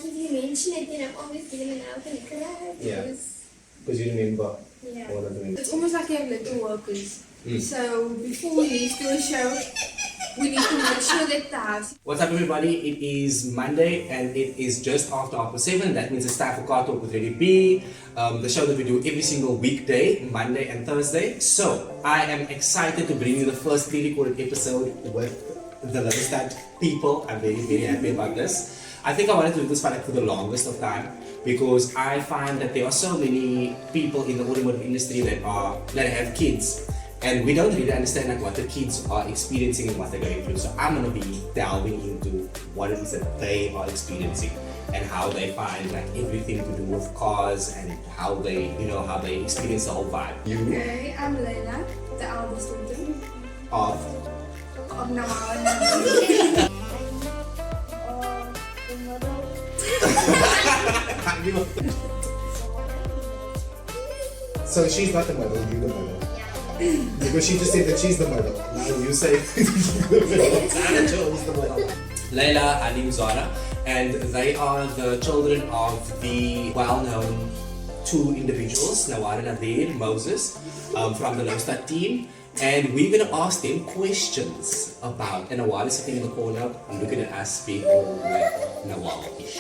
if you mention it, then I'm always giving it out and cry. Yeah. Because you remember Yeah. all of them. It's almost like you have little workers. So before we leave to a show, we need to make sure that the house. What's up, everybody? It is Monday and it is just after 7:30. That means it's time for Car Talk with Lady B, the show that we do every single weekday, Monday and Thursday. So I am excited to bring you the first pre-recorded episode with the Lowestad people. I'm very, very happy about this. I think I wanted to do this for the longest of time because I find that there are so many people in the automotive industry that have kids. And we don't really understand what the kids are experiencing and what they're going through. So I'm gonna be delving into what it is that they are experiencing and how they find everything to do with cars and how they experience the whole vibe. You Okay, I'm Leila, the eldest daughter of of Nawal. So she's not the model, you're the model. Because she just said that she's the model. Now you say Anna chose the model. Leila, Halim, Zara, and they are the children of the well-known two individuals, Nawar and Nadir Moses, from the Lowestad team. And we're going to ask them questions about, and Nawar is sitting in the corner looking at us being all like Nawar-ish.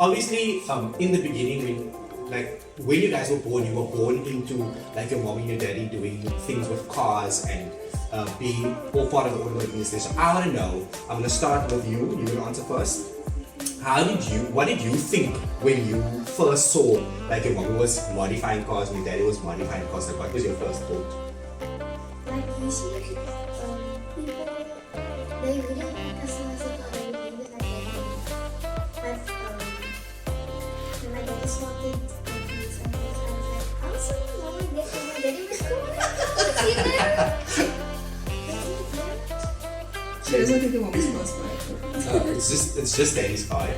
Obviously, in the beginning, when you guys were born, you were born into your mom and your daddy doing things with cars and being all part of the automotive industry. So I want to know, I'm going to start with you. You're going to answer first. What did you think when you first saw your mom was modifying cars and your daddy was modifying cars? What was your first thought? Usually, people, they really like customers that are very good with that. But when my daddy started making some things, I was like, how so? Mom and my daddy was cool. You know? She doesn't think the mom is first one. It's just daddy's car.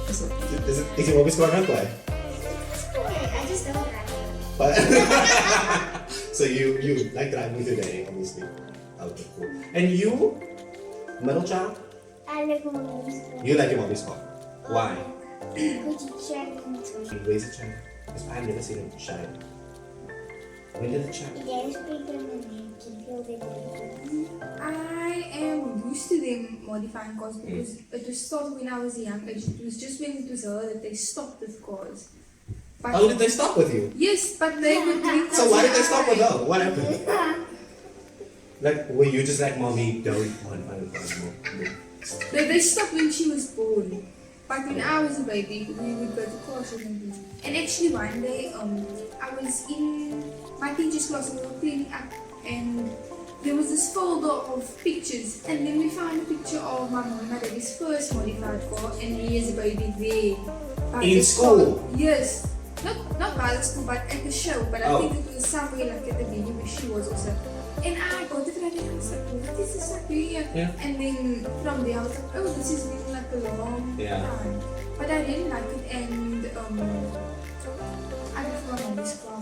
Is it? Is your mom's car not quiet? I just don't like it. But so you like driving with your daddy, obviously. Okay, cool. And you, middle child? I like my mom's car. You like your mommy's car. Why? Because she tried to Where's the child? Because I've never seen him shine. When did the child? There's people in the name to build it. I am used to them modifying cars because it was started when I was young. It was just when it was her that they stopped with cars. But Oh, did they stop with you? yes, but they would bring So why did they stop with her? What happened? Were you just like, mommy, don't modify the cars more? They stopped when she was born. But when I was a baby, we would go to car shows and things. And actually one day, I was in my teacher's class and we were cleaning up and there was this folder of pictures and then we found a picture of my mom and my daddy's first modified car and me as a baby there. But In the school? car- Yes. Not by the school but at the show, but I Oh. think it was somewhere like at the venue where she was also. And I got it right and I was like, what is this like doing here? Yeah. And then from there I was like, oh, this is been like a long Yeah. time. But I really like it and I love my mommy's car.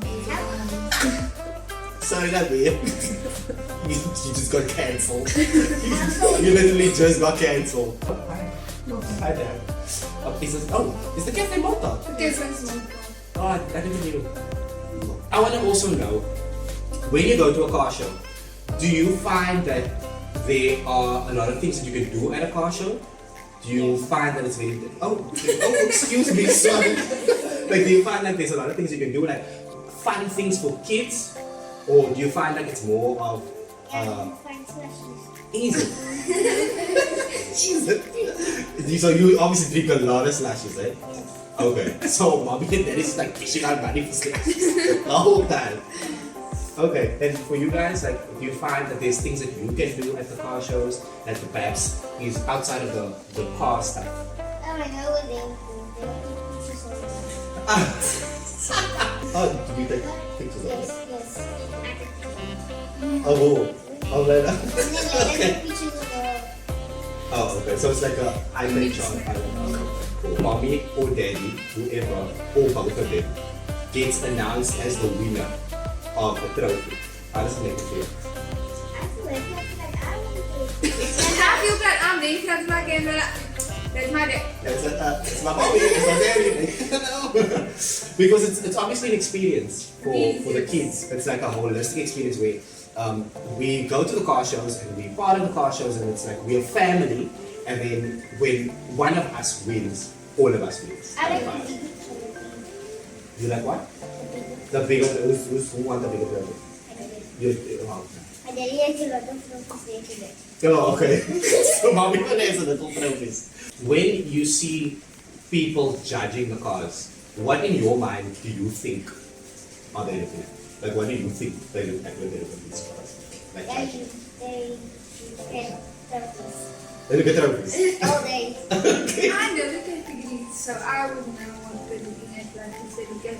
Sorry, that weird. you just got cancelled. You literally just got cancelled. Hi there. Is the cafe Malta? Okay, so it's my car. Oh, I didn't knew. I want to also know, when you go to a car show, do you find that there are a lot of things that you can do at a car show? Do you find that it's very... excuse me, sorry. Do you find like there's a lot of things you can do, like fun things for kids? Or do you find like it's more of... Find slashes. easy? So you obviously drink a lot of slashes, eh? Okay, so mommy and daddy is like fishing out money for slashes the whole time. Okay, and for you guys, do you find that there's things that you can do at the car shows that perhaps is outside of the car stuff? Oh, I know what they do. Oh, do you take pictures of Yes, it? yes. Later. And then they take pictures of the... Oh, okay, so it's like a iPad shot. Cool. Mommy or daddy, whoever, or both of them, gets announced as the winner of the trophy. How does it make you feel? I feel like I want to. And I feel that I'm think that's my camera. That's my dad. It's my hobby, it's my baby. No. Because it's obviously an experience for the kids. It's like a holistic experience where we go to the car shows and we part of the car shows and it's like we're family, and then when one of us wins, all of us wins. I like Right? the big You like what? the big. The bigger, who want the bigger trophy? Oh, My daddy has a lot of trophies there today. oh, okay. So mommy will answer the trophies. When you see people judging the cars, what in your mind do you think are they looking at? Like what do you think they look at when they look at these cars? Like judging. They get trophies. They look at trophies. All day. I know the categories, so I would never want to be looking at like if they look at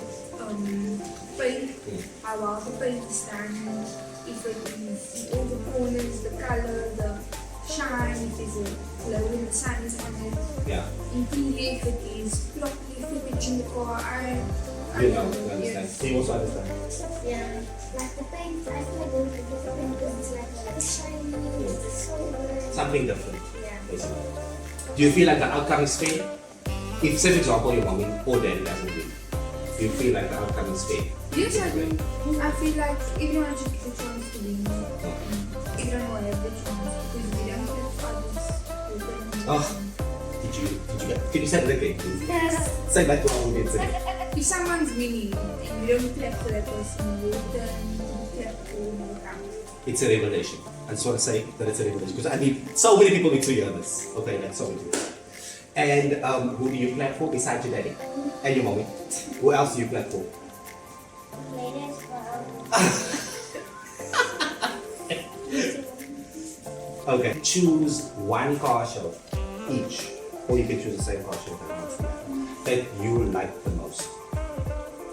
paint, how well the paint is standing, if it is all the corners, the color, the shine, if it's a glow in the sun is on it, Yeah. interior, if it is properly fitted in the car. You know, you understand. Yes. You also understand. Yeah. Like the paint, I feel like going to the paint because it's like shiny, it's silver. Something different, Yeah. basically. Do you feel like the outcome is fair? If, say for example, your mommy or daddy doesn't win, do you feel like the outcome is fair? Yes, I do. I feel like everyone should get a chance to win. Everyone will have the chance because we don't have others who can. Oh. Can you say that again, please? Yes. Say that to our audience again. If someone's winning and you don't clap for that person, you then clap for the count. It's a revelation. I just want to say that it's a revelation because I need so many people need to hear this. Okay, that's so many people. And who do you clap for besides your daddy and your mommy? Who else do you clap for? Ladies, Okay, choose one car show each, or you can choose the same car show that you like the most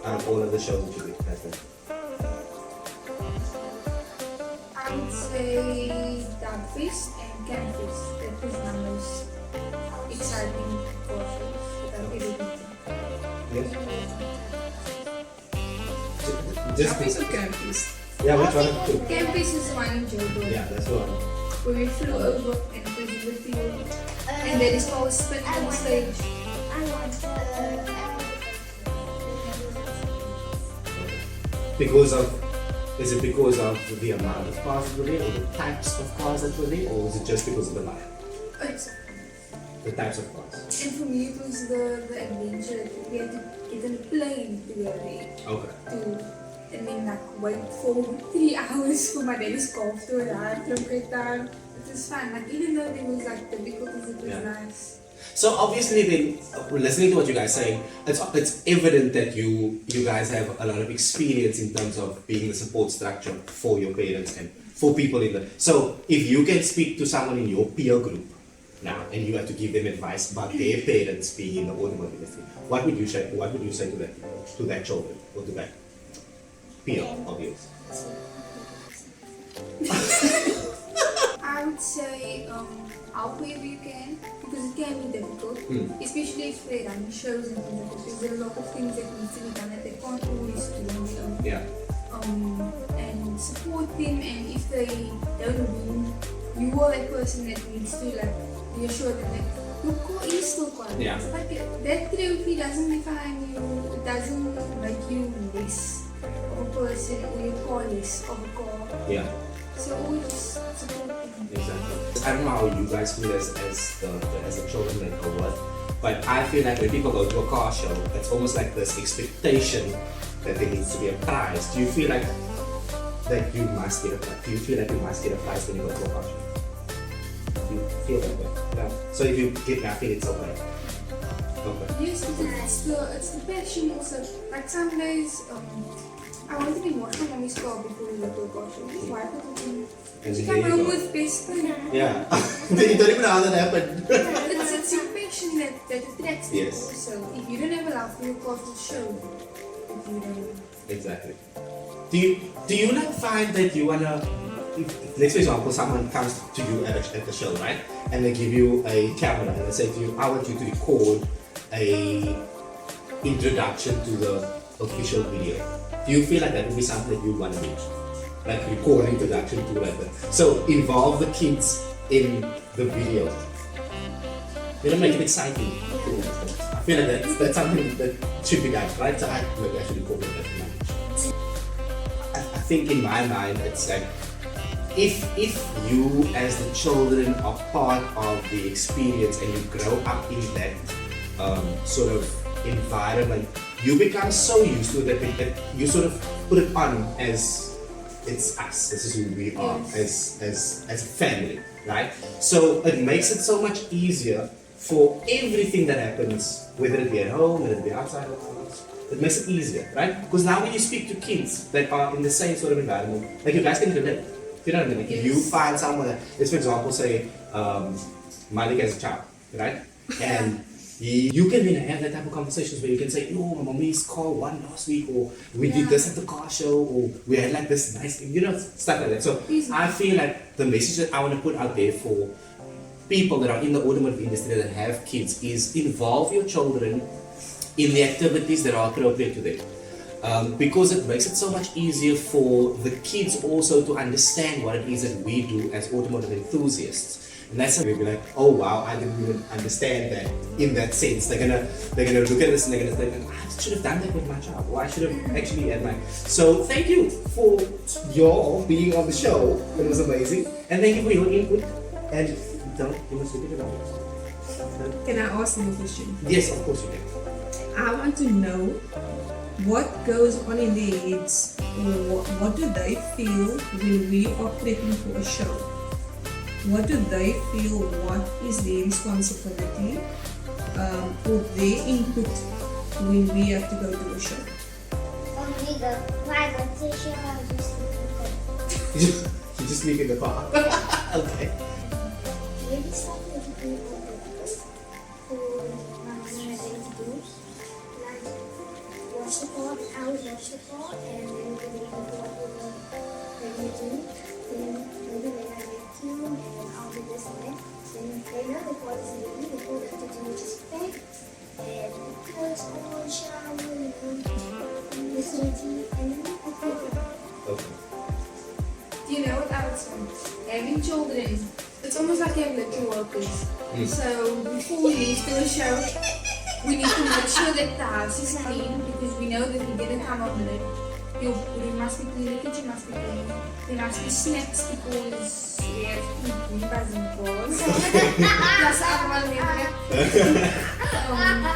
out of all of the shows that you did. That's it. I would say Dogfish and Campfish. That was my most exciting courses that I've ever been to. Yes. Dogfish or Campfish? Yeah, which one of the two? Campfish is the one in Joburg. Yeah, that's the one. Where we flew over and it was in the field. And there is no spinning on the stage. I want Because of, is it because of the amount of cars that were there, or the types of cars that were there, or is it just because of the life? It's, The types of cars. and for me it was the adventure. We had to get on a plane to go there. Okay. And then like wait for 3 hours for my daddy's car to arrive from Cape Town. It was fun. Like even though there was like difficulties, it was Yeah. nice. So obviously, then listening to what you guys saying, it's evident that you guys have a lot of experience in terms of being the support structure for your parents and for people in the. So if you can speak to someone in your peer group now, and you have to give them advice about their parents being in the automotive industry, what would you say? What would you say to that children or to that peer of yours? I would say help wherever you can because it can be difficult, especially if they're running shows and things like that. Because there are a lot of things that need to be done that they can't always do on their own. Yeah. And support them, and if they don't win, you are that person that needs to like reassure them that your car is still quite Yeah. like that trophy doesn't define you, it doesn't make you less of a person or your car less of a car. Yeah. So always support them. Exactly. I don't know how you guys feel as the children that go with, but I feel like when people go to a car show, it's almost like this expectation that there needs to be a prize. Do you feel like that you must get a prize? Do you feel like you must get a prize when you go to a car show? Do you feel that way? No. So if you get nothing, it's okay. Okay. Yes, because it's the passion also. Like some days, I want to be more from mommy's car before we go to a car show. Why? And She there come you home go. with best friend. Yeah. Then you don't even know how that happened. It's your passion that attracts people. Yes. So if you don't have a love for your car to show, if you don't. Exactly. Do you not find that you wanna, let's for example, someone comes to you at the show, right? And they give you a camera and they say to you, I want you to record a introduction to the official video. Do you feel like that would be something that you want to do? Like record an introduction to like that. So involve the kids in the video Make it exciting. I feel like that's something that should be done, right? So I maybe I should incorporate that in my I think in my mind it's like if you as the children are part of the experience and you grow up in that sort of environment, you become so used to it that you sort of put it on as it's us, this is who we are as a family, right? So it makes it so much easier for everything that happens, whether it be at home, whether it be outside of the house. It makes it easier, right? Because now when you speak to kids that are in the same sort of environment, like you guys can relate. You know what I mean? Like if you find someone that, let's for example say, Malik has a child, right? And you can then have that type of conversations where you can say, oh, my mommy's called one last week, or we did this at the car show, or we had like this nice, stuff like that. So I feel like the message that I want to put out there for people that are in the automotive industry that have kids is involve your children in the activities that are appropriate to them. Because it makes it so much easier for the kids also to understand what it is that we do as automotive enthusiasts. And that's how we'll be like, oh wow, I didn't even understand that in that sense. They're gonna look at this and they're gonna think, I should have done that with my child, or I should have actually had my. So thank you for your being on the show. It was amazing. And thank you for your input. And you must look at it out. Can I ask you a question? Yes, of course you can. I want to know what goes on in their heads, or what do they feel when we are prepping for a show? What do they feel? What is their responsibility or their input when we have to go to a show? Only the private station or just You just leave in the car. Okay. maybe something who ready to do. Like watch the pod, I would watch the pod and then we can what we were ready to do. Then maybe when I vacuum and I'll do this and that. Then they know the pod is ready, the pod have to do just pack and clothes on, shower, listen to TV and then that's it. Okay. Do you know what I would say? Having children is, it's almost like having little workers. So before we leave to a show, we need to make sure that the house is clean, because we know that we didn't come home late. Your room must be clean, the kitchen must be clean. There must be snacks because we have to eat buzzing cars. Plus everyone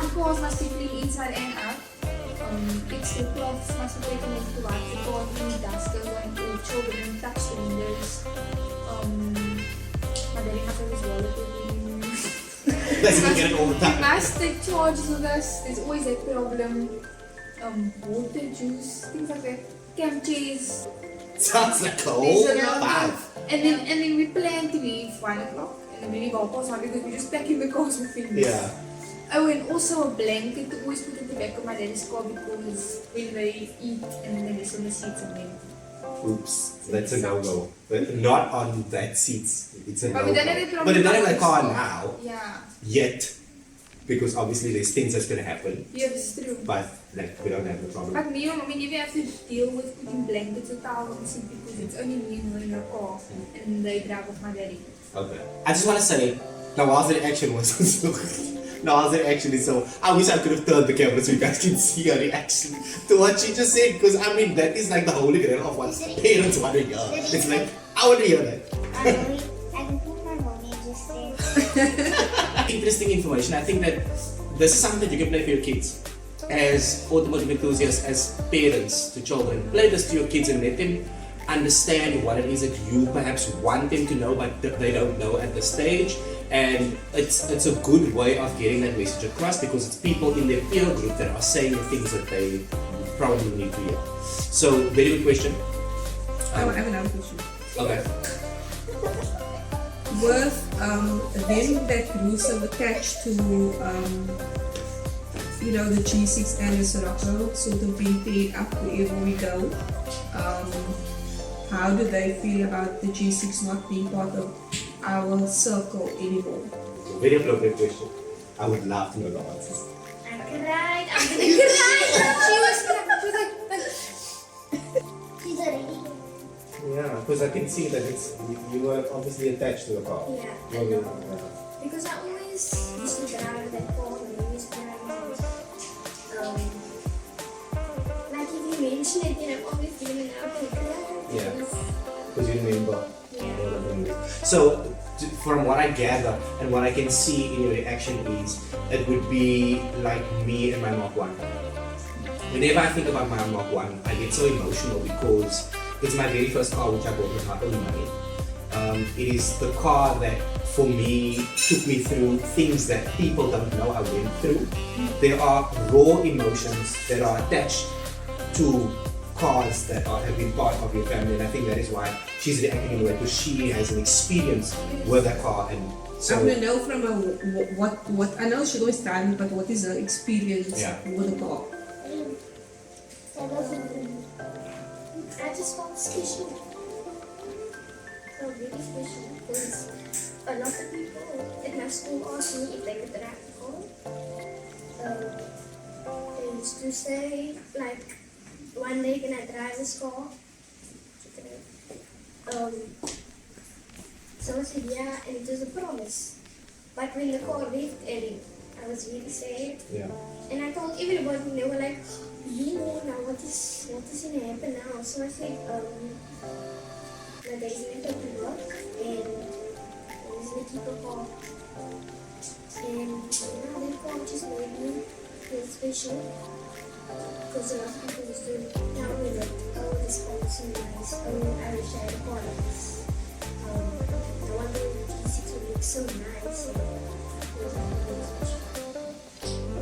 the cars must be clean inside and out. Extra cloths must be taken into the water, the car clean, dust goes on all children, touch the windows. My daddy must have his wallet with him. That's what we get all the We time. must take charges with us. There's always that problem. Water, juice, things like that. Camp chairs. Sounds like a There's whole a lot vibe. of, and then we plan to leave 1 o'clock, and then we leave our cars because we just pack in the cars with things. Yeah. Oh, and also a blanket to always put at the back of my daddy's car, because when they eat and then they on the seats and then. Oops, that's a no-go. But not on that seats. It's a But no-go. we don't have a problem But they don't have with a car the now Yeah, yet, because obviously there's things that's gonna happen. yeah, this is true. But like we don't have the problem. But me and mommy never have to deal with putting blankets or towels on the seat, because it's only me and her in her car, and they drive with my daddy. Okay. I just want to say, Nawaz's reaction was so. Nawaz's reaction is so. I wish I could have turned the camera so you guys can see her reaction to what she just said, because I mean that is like the holy grail of what parents want to hear. It's like I want to hear that. I think my mommy just said. Interesting information. I think that this is something that you can play for your kids as automotive enthusiasts, as parents to children. Play this to your kids and let them understand what it is that you perhaps want them to know but they don't know at this stage. And it's a good way of getting that message across, because it's people in their peer group that are saying the things that they probably need to hear. So, very good question. I have another question. Okay. With them that grew so attached to the G6 and the Sirocco sort of being paired up wherever we go, how do they feel about the G6 not being part of our circle anymore? Very appropriate question. I would love to know the answers. I cried. I'm gonna cry. She was like, She's already. Yeah, because I can see that you were obviously attached to the car. Yeah. Well, Because I always used to So from what I gather and what I can see in your reaction is, it would be like me and my Mark 1. Whenever I think about my Mark 1, I get so emotional because it's my very first car which I bought with my own money. It is the car that for me took me through things that people don't know I went through. There are raw emotions that are attached to cars that have been part of your family, and I think that is why she's reacting in a way, because she has an experience with that car. And so I want to know from her what I know she always driving, but what is her experience with the car? I just felt special. So really special because a lot of people at my school asked me if they could drive the car. They used to say like, one day can I drive this car? So I said yeah, and it was a promise. But when the car left Eddie, I was really sad. yeah, And I told everybody, and they were like, you know now what is gonna happen now? So I said, my dad's gonna go to work and he's gonna keep a car. And now that car just made me feel special. Because a lot of people used to tell me that, oh, this car is so nice. Oh, I wish I had a car like this. I wonder if the T6 would look so nice. And it was really special.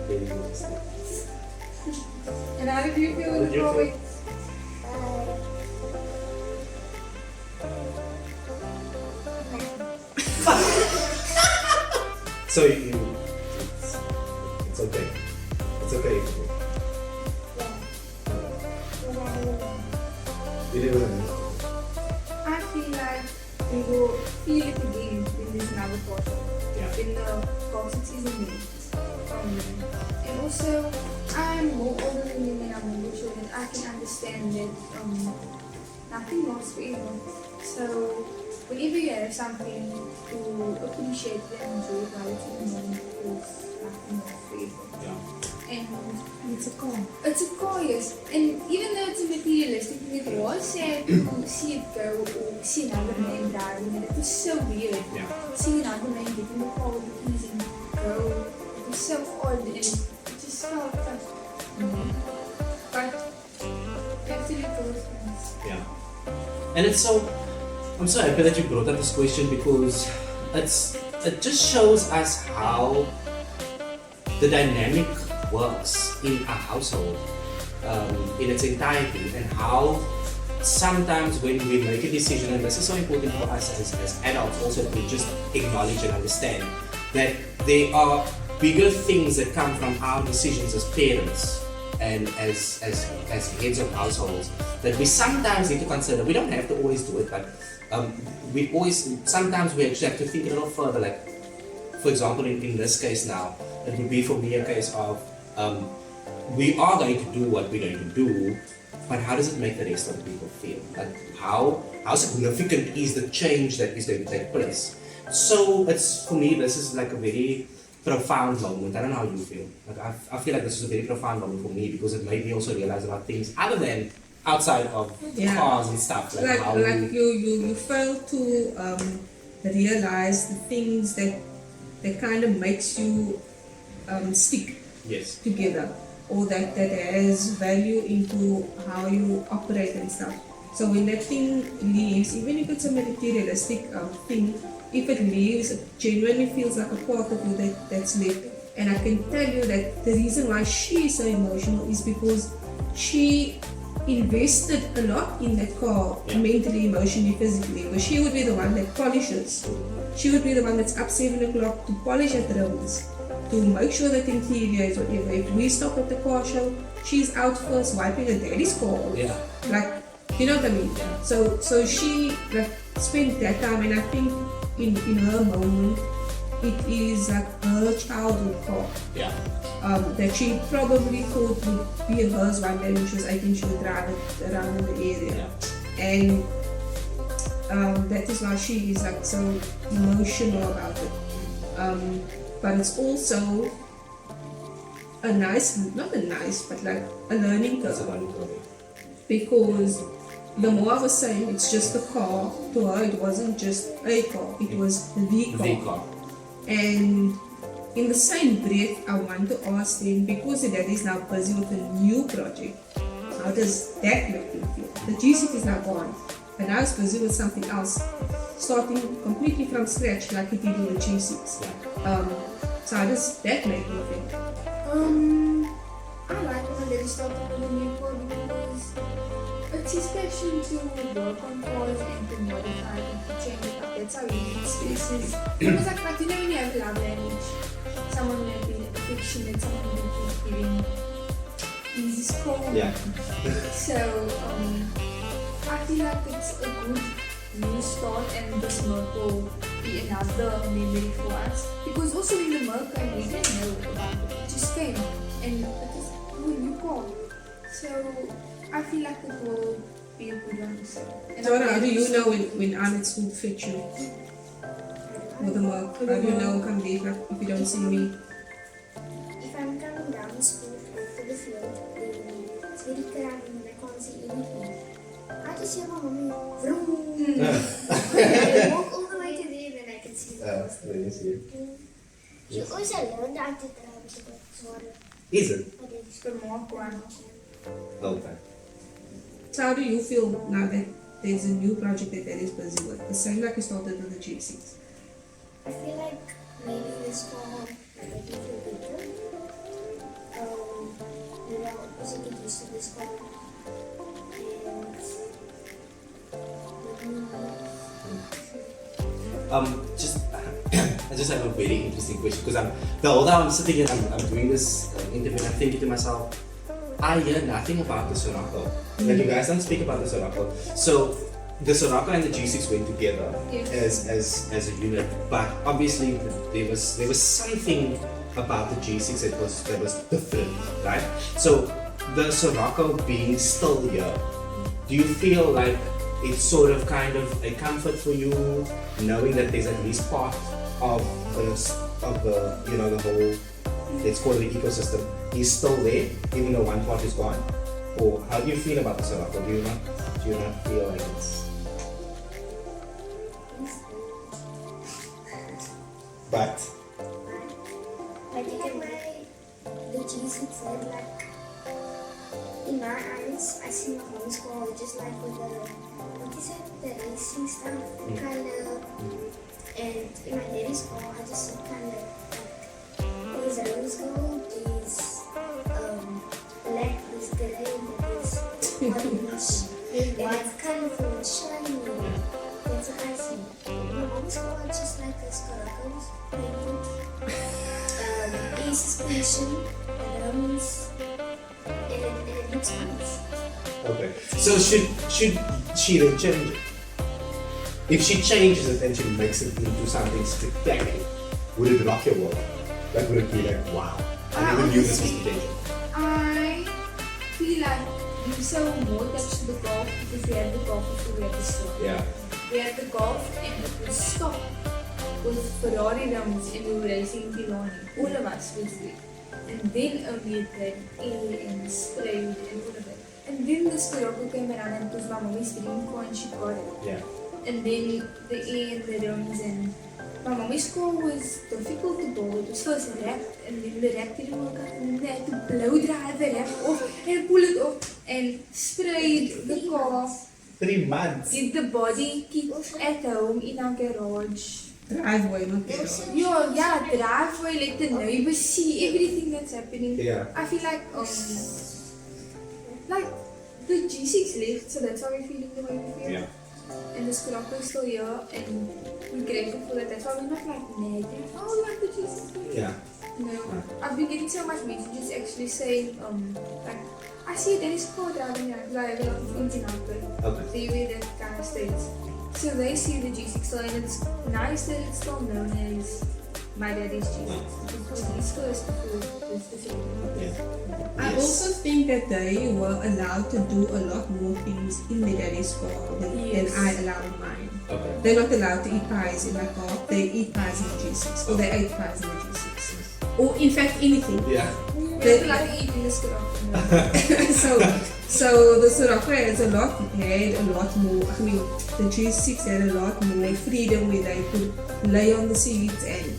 very good. And how did you feel How with did the you car? feel? So it's okay. It's okay. You did what I mean. I feel like we will feel it again when there's another portion. Yeah. In the Toxic season made. And also, I'm more older than you and I'm more mature and I can understand that nothing lasts forever. So, whenever you have something to appreciate and enjoy while it's in the moment, because nothing lasts forever. Yeah. And It's a car. it's a car, yes. And even though it's a materialistic thing, it was sad to see it go or see another man driving it. It was so weird. Yeah. Seeing another man get in the car with the keys and go. It was so odd and it just felt like, but actually it was nice. Yeah. And it's so, I'm so happy that you brought up this question because it just shows us how the dynamic works in a household in its entirety, and how sometimes when we make a decision, and this is so important for us as adults also to just acknowledge and understand that there are bigger things that come from our decisions as parents and as heads of households that we sometimes need to consider. We don't have to always do it, but sometimes we actually have to think a little further. Like, for example, in this case now, it would be for me a case of we are going to do what we're going to do, but how does it make the rest of the people feel? Like how significant is the change that is going to take place? So it's, for me, this is like a very profound moment. I don't know how you feel. Like I feel like this is a very profound moment for me because it made me also realize about things other than outside of cars and stuff. Like how you fail to realize the things that kind of makes you stick yes. together, or that has value into how you operate and stuff. So when that thing leaves, even if it's a materialistic thing, if it leaves, it genuinely feels like a part of you that's left. And I can tell you that the reason why she is so emotional is because she invested a lot in that car, mentally, emotionally, physically. Because she would be the one that polishes. She would be the one that's up 7 o'clock to polish at the rims, to make sure that the interior is whatever. If we stop at the car show, she's out first wiping her daddy's car. Yeah. Like, you know what I mean? So she like spent that time, and I think in her moment, it is like her childhood car. Yeah. That she probably thought would be hers one day when she was 18, she would drive it around in the area. Yeah. And that is why she is like so emotional about it. But it's also a nice, not a nice, but like a learning That's curve. about it. Because the more I was saying it's just a car, to her it wasn't just a car, it was the car. The car. And in the same breath, I want to ask them, because the dad is now busy with a new project, how does that make him feel? The G6 is now gone, and now he's busy with something else, starting completely from scratch like he did with the G6. So how does that make him feel? I like when they started with a new car because it's his passion to work on cars and to modify and to change it up. That's how he expresses. It was like you know when you have a love language, someone may be affectionate, someone may be giving easy score. Yeah. So I feel like it's a good new start, and this milk will be another memory for us. Because also in the milk we didn't know about it. It just came and it was a new car. So I feel like it will be a good one. Dora, how do you know when I'm at school to fetch you? With the milk? How do you know come later if you don't see me? If I'm coming down the school to the field, then it's very crowded and I can't see anything. I just hear my mommy vroom. And I walk all the way to there and I can see the house. She also learned how to drive with the water. Is it? It's the milk one. Okay. So how do you feel now that there's a new project that Dad is busy with? The same like you started with the G6. I feel like maybe this car might make me feel better. Maybe I'll also get used to this car. Just I just have a very interesting question because the older I'm sitting here, I'm doing this interview, and I'm thinking to myself, I hear nothing about the Sirocco. Like you guys don't speak about the Sirocco. So the Sirocco and the G6 went together Yes. as a unit, but obviously there was something about the G6 that was different, right? So the Sirocco being still here, do you feel like it's sort of kind of a comfort for you knowing that there's at least part of the you know the whole, let's call it the ecosystem, is still there even though one part is gone? Or how do you feel about the Sirocco? Do you not feel like it's but I think the G6 said, like, in my eyes, I see my mom's car just like with the racing stuff, kind of, and in my daddy's car, I just see kind of like, there's rose gold, there's black, there's gray, there's orange, and it's kind of shiny. That's what I see. My mom's car is just like this Sirocco's painted. Suspension, rims, and it looks nice. okay. So should she then change it? If she changes it and she makes it into something spectacular, would it rock your world? Like would it be like wow? I never knew this was potential. I feel like we're so more attached to the golf because we had the golf before we had the stop. Yeah. We had the golf and it was stopped with Ferrari rims and we were racing Pilani. All of us was there. And then only it had air and spray and all of it. And then the Sirocco came around and it was my mommy's dream car and she got it. Yeah. And then the air and the rims and my mommy's car was difficult to bowl. It was first wrapped and then the wrap didn't work out and then they had to blow dry the wrap off and pull it off and sprayed the car. 3 months. Did the body kit at home in our garage. Driveway, not the road. Yeah, driveway, let the neighbors see everything that's happening. Yeah. I feel like the G6 left, so that's why we're feeling the way we feel. Yeah. And the Sirocco is still here, and we're grateful for that. That's why we're not like mad. Oh, we like the G6. Yeah. No, I've been getting so much messages actually saying like I see there is car driving here because I have a lot of friends in Output. Okay. So where that kind of states. So they see the G6 still, and it's nice that it's still known as my daddy's G6 because he's first before this the second. Yeah. I also think that they were allowed to do a lot more things in their daddy's car than I allowed in mine. Okay. They're not allowed to eat pies in my car. They eat pies in the G6. Or they ate pies in the G6. Or in fact anything. Yeah. We're not allowed to eat in the Sirocco. so So the Soraka had a lot more, I mean, the G6 had a lot more freedom where they could lay on the seats and,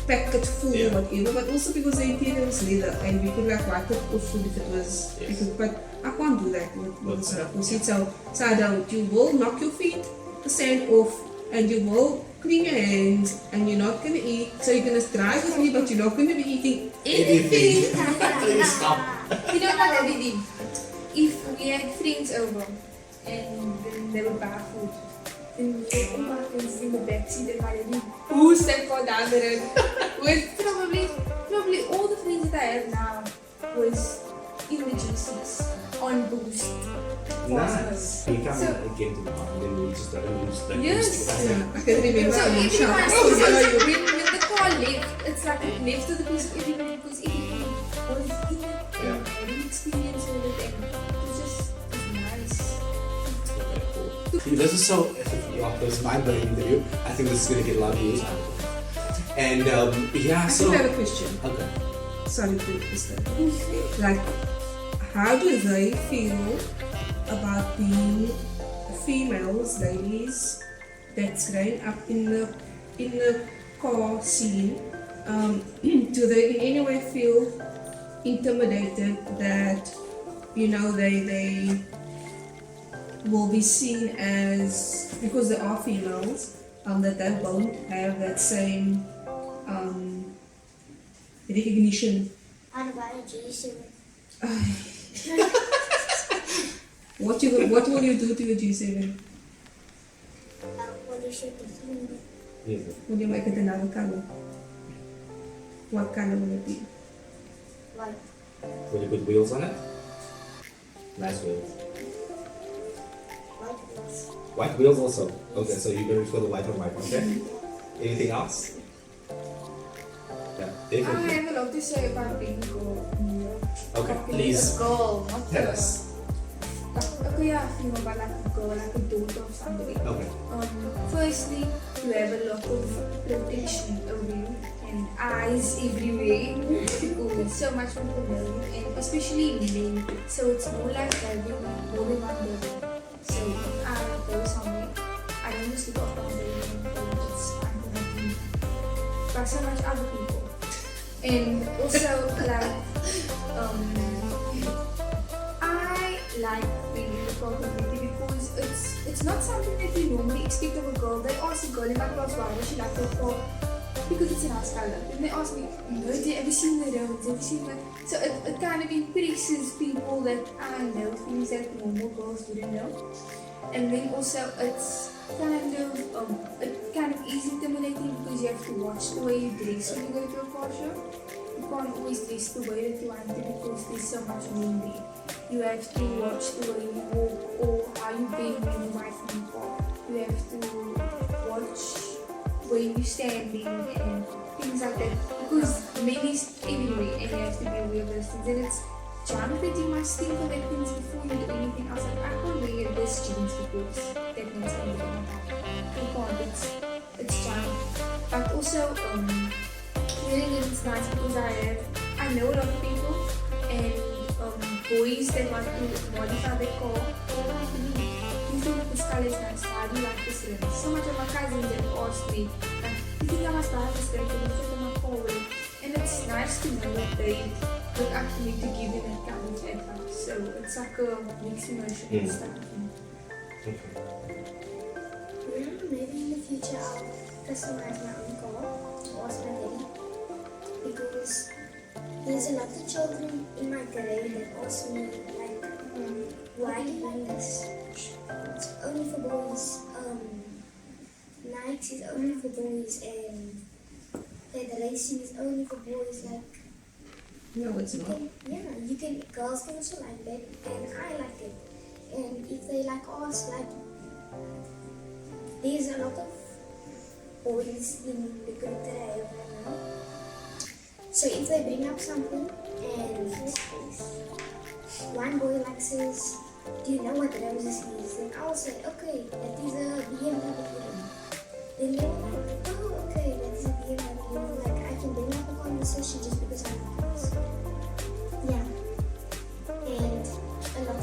pack it full or whatever, but also because the interior was leather and we could like wipe it off if it was, but I can't do that with the Soraka seat, so I don't. You will knock your feet, the sand off, and you will clean your hands, and you're not gonna eat, so you're gonna drive with me, but you're not gonna be eating anything. Please stop. You know what I did? If we had friends over and then they would buy food, then we had all my friends in the backseat and my daddy boost that car down the road. With probably all the friends that I have now was in the G6 on boost. Nice. You come again to the park and then we just like Yes. I can remember So I'm in shock. everyone, when the car left, it's like it left to the piece of everybody because everybody was in it and had an experience with it and it was just nice. This is so, this is mind-blowing interview. I think this is going to get a lot of views. And yeah, I so. still have a question. Okay. Sorry to disturb. Like, how do they feel about being females, ladies that's growing up in the car scene? Do they in any way feel intimidated that they will be seen as, because they are females, that they won't have that same recognition? I'm about a G7. What will you do to your G7? What is your different? Yes. Will you make it another color? What color will it be? Like, Will you put wheels on it? Nice wheels. white wheels. White wheels also. Okay, so you're going for the white on white, okay? Anything else? Yeah, I definitely. have a lot to say about being a girl in Europe. Okay, Like please a girl, not tell a- us. Okay, yeah, I feel about like a girl, like a daughter of somebody. Okay. Firstly, you have a lot of protection over you and eyes everywhere because so much people know you and especially men. So it's more like having more than one baby. So if I go somewhere, I don't just look after my baby and it's I'm connecting by so much other people. And also like I like being in the car community because it's not something that you normally expect of a girl. They ask a girl in my class why does she like her car? Because it's a nice color. Then they ask me, have you seen the roads? Have you seen the... So it kind of impresses people that I know things that normal girls wouldn't know. And then also it's kind of is intimidating because you have to watch the way you dress when you go to a car show. You can't always dress the way that you want to because there's so much room there. You have to watch the way you walk or how you bend when you ride from the car. You have to watch where you're standing and things like that because men is everywhere and you have to be aware of those things. And it's junk that you must think of that things before you do anything else. Like I can't wear this jeans because that means anything. You can't. It's junk. But also wearing it is nice because I know a lot of people and boys that want to modify their car, they want to be. You think this color is nice, how do you like this rim? So much of my cousins have asked me, like, you think I must buy this rim to put in my car with? And it's nice to know that they look up to me to give them that kind of advice. So it's like a mixed emotion and stuff. Okay. Maybe in the future I'll customize my own car or ask my daddy because there's a lot of children in my grade that ask me like, why are you doing this? It's only for boys. Nikes is only for boys and the racing is only for boys. Like, No, it's not. girls can also like that and I like it. And if they like us, like, there's a lot of boys in the group that I have right now. So if they bring up something and one boy like says, do you know what roses is? Then I'll say, okay, that is a BMW. Then they're like, oh, okay, that is a BMW. Like, I can bring up a conversation just because I like it. Yeah. And a lot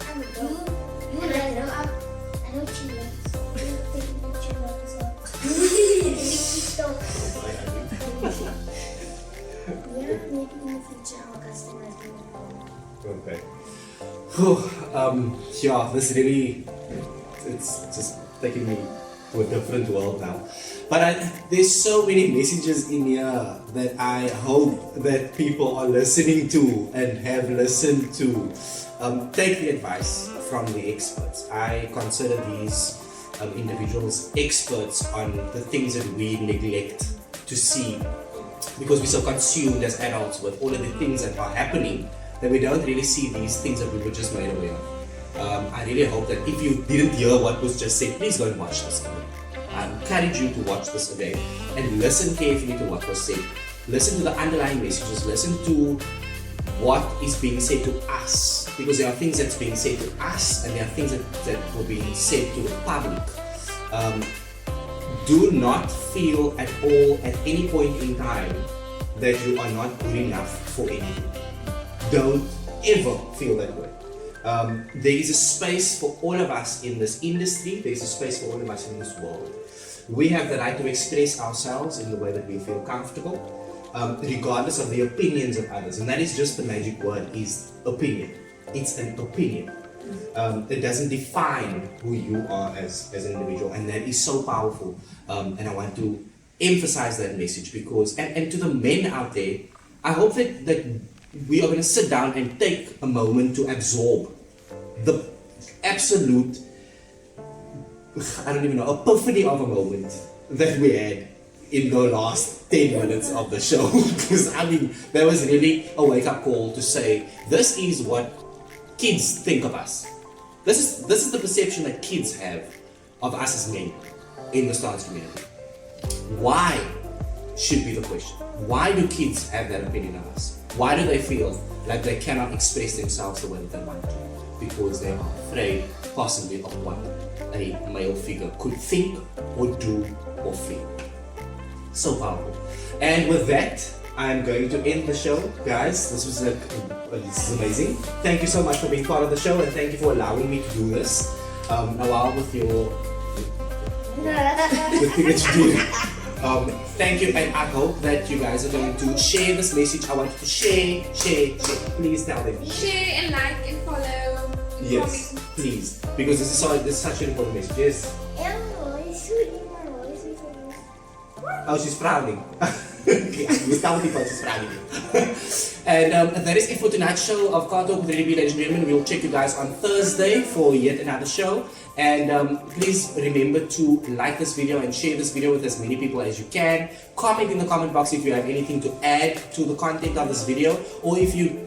I'm a girl. You and I grow up. I know Chile. You take me to Chile as well. Yeah, maybe in the future our customers will. Okay. Yeah, this really, it's just taking me to a different world now. But there's so many messages in here that I hope that people are listening to and have listened to. Take the advice from the experts. I consider these individuals experts on the things that we neglect to see because we're so consumed as adults with all of the things that are happening that we don't really see these things that we were just made aware of. I really hope that if you didn't hear what was just said, please go and watch this again. I encourage you to watch this again and listen carefully to what was said. Listen to the underlying messages, listen to what is being said to us, because there are things that's being said to us and there are things that were being said to the public. Do not feel at all at any point in time that you are not good enough for anything. Don't ever feel that way. There is a space for all of us in this industry, there is a space for all of us in this world. We have the right to express ourselves in the way that we feel comfortable, regardless of the opinions of others. And that is just the magic word, is opinion. It's an opinion. It doesn't define who you are as an individual, and that is so powerful. And I want to emphasize that message because, and to the men out there, I hope that we are going to sit down and take a moment to absorb the absolute, I don't even know, epiphany of a moment that we had in the last 10 minutes of the show. Because I mean, that was really a wake-up call to say, this is what kids think of us. This is the perception that kids have of us as men in the trans community. Why should be the question. Why do kids have that opinion of us? Why do they feel like they cannot express themselves the way that they want to? Because they are afraid possibly of what a male figure could think or do or feel. So powerful. And with that, I'm going to end the show. Guys, this was this is amazing. Thank you so much for being part of the show and thank you for allowing me to do this. Allow with your the thing that you do. Thank you, and I hope that you guys are going to share this message. I want you to share. Please tell them. Share and like and follow. And Yes, comment. please, because this is such an important message. Yes. Oh, she's frowning. Okay, we tell people she's frowning. And that is it for tonight's show of Car Talk with Ready B, ladies and gentlemen. We'll check you guys on Thursday for yet another show. And please remember to like this video and share this video with as many people as you can. Comment in the comment box if you have anything to add to the content of this video, or if you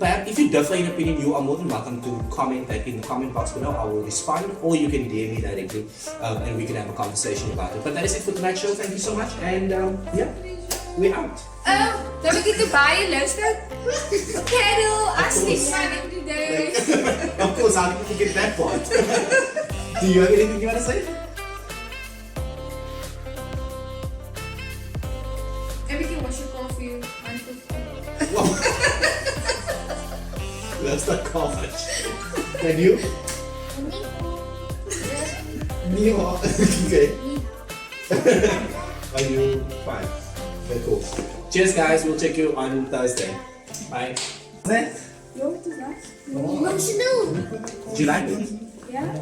differ in opinion, you are more than welcome to comment that in the comment box below. I will respond, or you can DM me directly, and we can have a conversation about it. But that is it for tonight's show. Thank you so much, and yeah, we're out. Don't forget to buy a luister. Carol, asking money today. Of course, how did you forget that part? Do you have anything you want to say? Everything was your coffee. That's the college. And you? Nihon. Okay. Are you fine? Okay, cool. Cheers, guys. We'll check you on Thursday. Bye. That? Yo, what is that? Emotional. Did you like it? Yeah?